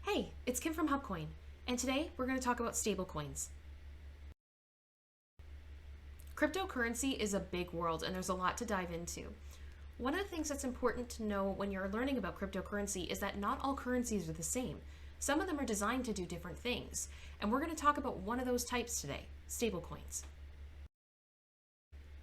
Hey, it's Kim from HubKoin, and today we're going to talk about stablecoins. Cryptocurrency is a big world and there's a lot to dive into. One of the things that's important to know when you're learning about cryptocurrency is that not all currencies are the same. Some of them are designed to do different things, and we're going to talk about one of those types today, stablecoins.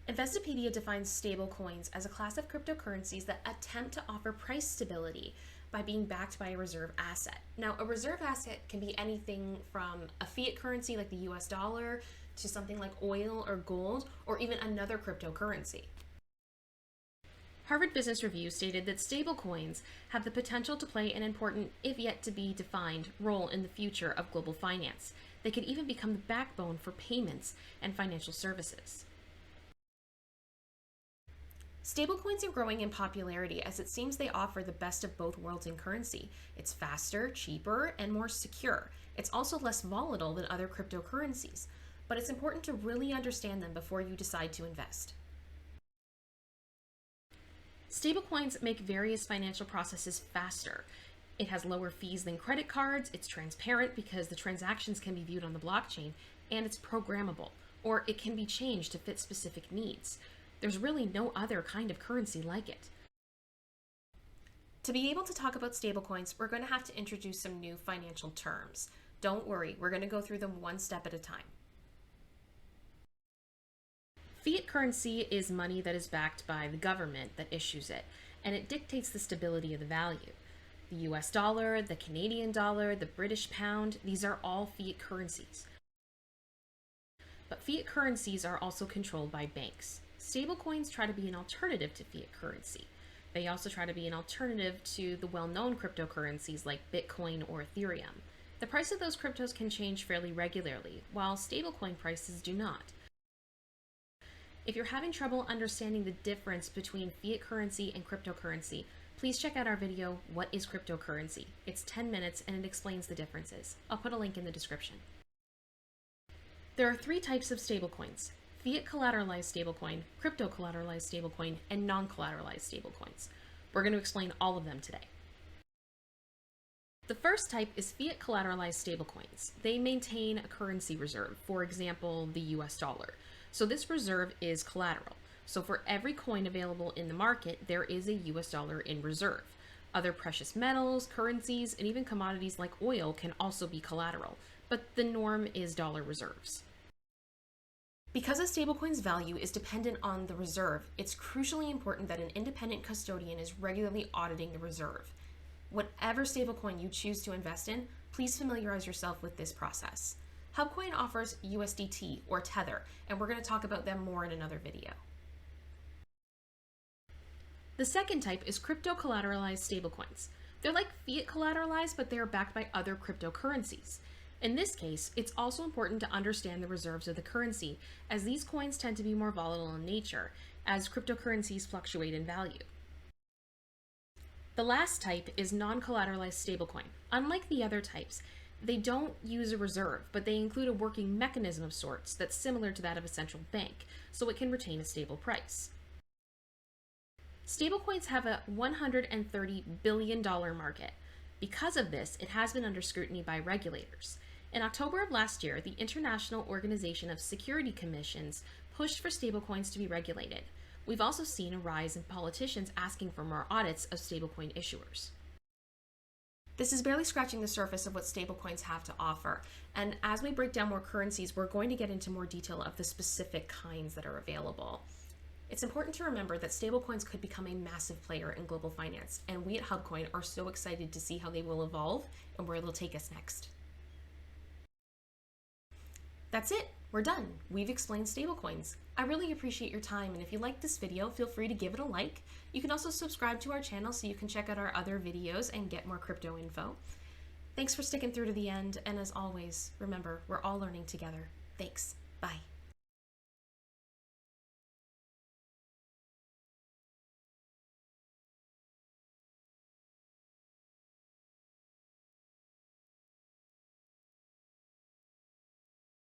Investopedia defines stablecoins as a class of cryptocurrencies that attempt to offer price stability by being backed by a reserve asset. Now, a reserve asset can be anything from a fiat currency like the US dollar to something like oil or gold, or even another cryptocurrency. Harvard Business Review stated that stablecoins have the potential to play an important, if yet to be defined, role in the future of global finance. They could even become the backbone for payments and financial services. Stablecoins are growing in popularity as it seems they offer the best of both worlds in currency. It's faster, cheaper, and more secure. It's also less volatile than other cryptocurrencies, but it's important to really understand them before you decide to invest. Stablecoins make various financial processes faster. It has lower fees than credit cards, it's transparent because the transactions can be viewed on the blockchain, and it's programmable, or it can be changed to fit specific needs. There's really no other kind of currency like it. To be able to talk about stablecoins, we're going to have to introduce some new financial terms. Don't worry, we're going to go through them one step at a time. Fiat currency is money that is backed by the government that issues it, and it dictates the stability of the value. The US dollar, the Canadian dollar, the British pound, these are all fiat currencies. But fiat currencies are also controlled by banks. Stablecoins try to be an alternative to fiat currency. They also try to be an alternative to the well-known cryptocurrencies like Bitcoin or Ethereum. The price of those cryptos can change fairly regularly, while stablecoin prices do not. If you're having trouble understanding the difference between fiat currency and cryptocurrency, please check out our video, What is Cryptocurrency? It's 10 minutes and it explains the differences. I'll put a link in the description. There are three types of stablecoins: Fiat-collateralized stablecoin, Crypto-Collateralized stablecoin, and Non-Collateralized stablecoins. We're going to explain all of them today. The first type is Fiat-collateralized stablecoins. They maintain a currency reserve, for example, the US dollar. So this reserve is collateral. So for every coin available in the market, there is a US dollar in reserve. Other precious metals, currencies, and even commodities like oil can also be collateral, but the norm is dollar reserves. Because a stablecoin's value is dependent on the reserve, it's crucially important that an independent custodian is regularly auditing the reserve. Whatever stablecoin you choose to invest in, please familiarize yourself with this process. HubKoin offers USDT or Tether, and we're going to talk about them more in another video. The second type is crypto-collateralized stablecoins. They're like fiat collateralized, but they are backed by other cryptocurrencies. In this case, it's also important to understand the reserves of the currency, as these coins tend to be more volatile in nature, as cryptocurrencies fluctuate in value. The last type is non-collateralized stablecoin. Unlike the other types, they don't use a reserve, but they include a working mechanism of sorts that's similar to that of a central bank, so it can retain a stable price. Stablecoins have a $130 billion market. Because of this, it has been under scrutiny by regulators. In October of last year, the International Organization of Security Commissions pushed for stablecoins to be regulated. We've also seen a rise in politicians asking for more audits of stablecoin issuers. This is barely scratching the surface of what stablecoins have to offer, and as we break down more currencies, we're going to get into more detail of the specific kinds that are available. It's important to remember that stablecoins could become a massive player in global finance, and we at HubKoin are so excited to see how they will evolve and where they'll take us next. That's it. We're done. We've explained stablecoins. I really appreciate your time, and if you liked this video, feel free to give it a like. You can also subscribe to our channel so you can check out our other videos and get more crypto info. Thanks for sticking through to the end, and as always, remember, we're all learning together. Thanks. Bye.